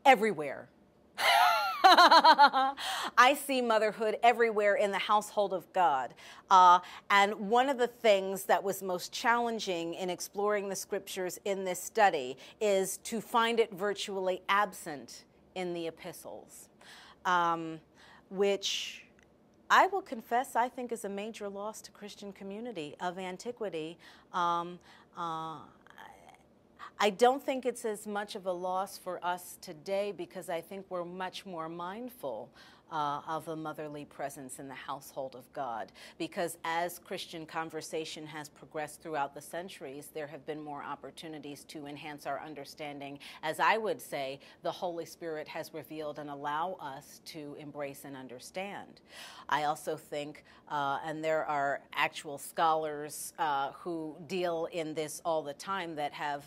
everywhere. I see motherhood everywhere in the household of God. And one of the things that was most challenging in exploring the scriptures in this study is to find it virtually absent in the epistles, which I will confess I think is a major loss to Christian community of antiquity. I don't think it's as much of a loss for us today because I think we're much more mindful of the motherly presence in the household of God. Because as Christian conversation has progressed throughout the centuries, there have been more opportunities to enhance our understanding. As I would say, the Holy Spirit has revealed and allow us to embrace and understand. I also think, and there are actual scholars who deal in this all the time that have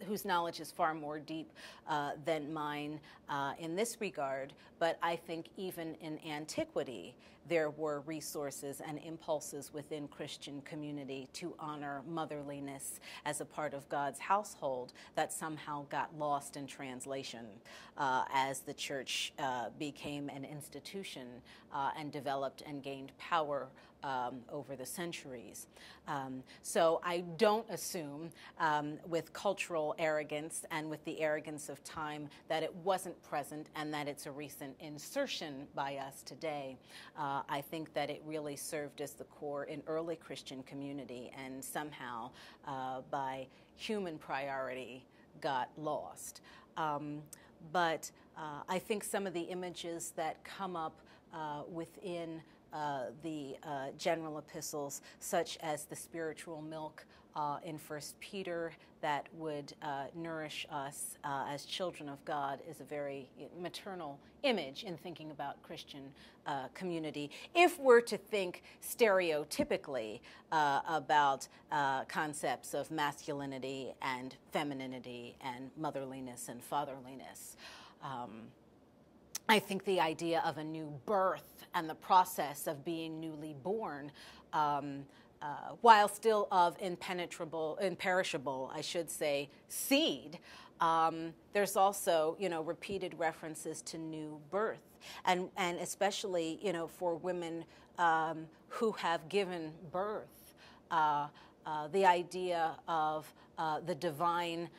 whose knowledge is far more deep than mine in this regard, but I think even in antiquity there were resources and impulses within Christian community to honor motherliness as a part of God's household that somehow got lost in translation as the church became an institution and developed and gained power over the centuries. So I don't assume with cultural arrogance and with the arrogance of time that it wasn't present and that it's a recent insertion by us today. I think that it really served as the core in early Christian community and somehow by human priority got lost. But I think some of the images that come up within the General Epistles, such as the spiritual milk in 1 Peter that would nourish us as children of God, is a very maternal image in thinking about Christian community. If we're to think stereotypically about concepts of masculinity and femininity and motherliness and fatherliness, I think the idea of a new birth and the process of being newly born, while still of imperishable, I should say, seed, there's also, repeated references to new birth, and especially, for women who have given birth, the idea of the divine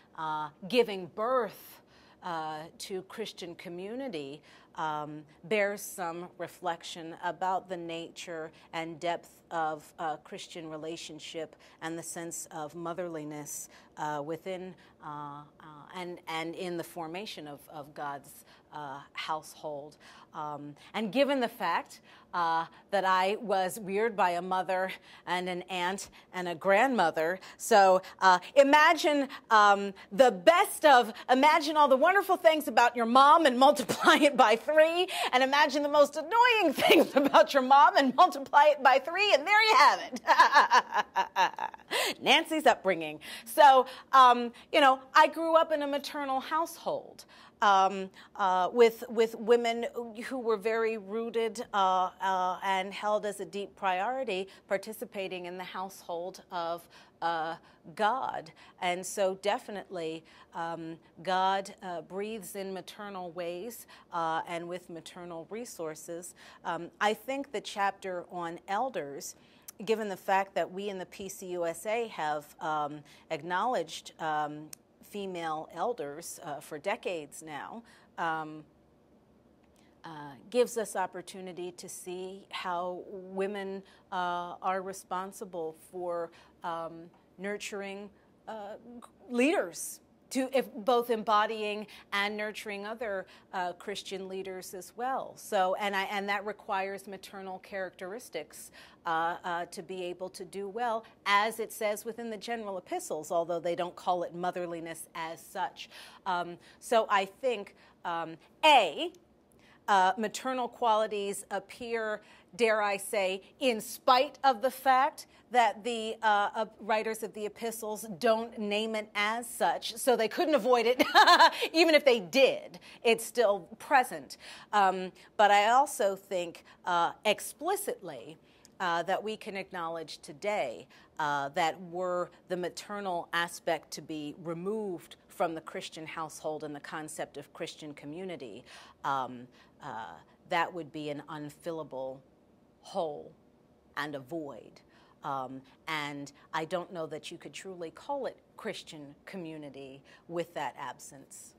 giving birth to Christian community bears some reflection about the nature and depth of Christian relationship and the sense of motherliness within and in the formation of God's household. And given the fact that I was reared by a mother and an aunt and a grandmother, so imagine imagine all the wonderful things about your mom and multiply it by 3, and imagine the most annoying things about your mom and multiply it by 3, and there you have it. Nancy's upbringing. So, I grew up in a maternal household. With women who were very rooted and held as a deep priority, participating in the household of God. And so definitely God breathes in maternal ways and with maternal resources. I think the chapter on elders, given the fact that we in the PCUSA have acknowledged female elders for decades now, gives us opportunity to see how women are responsible for nurturing leaders, both embodying and nurturing other Christian leaders as well. So, and that requires maternal characteristics to be able to do well, as it says within the General Epistles, although they don't call it motherliness as such. So I think, maternal qualities appear, dare I say, in spite of the fact that the writers of the epistles don't name it as such, so they couldn't avoid it. Even if they did, it's still present. But I also think explicitly that we can acknowledge today that were the maternal aspect to be removed from the Christian household and the concept of Christian community, that would be an unfillable hole and a void. And I don't know that you could truly call it Christian community with that absence.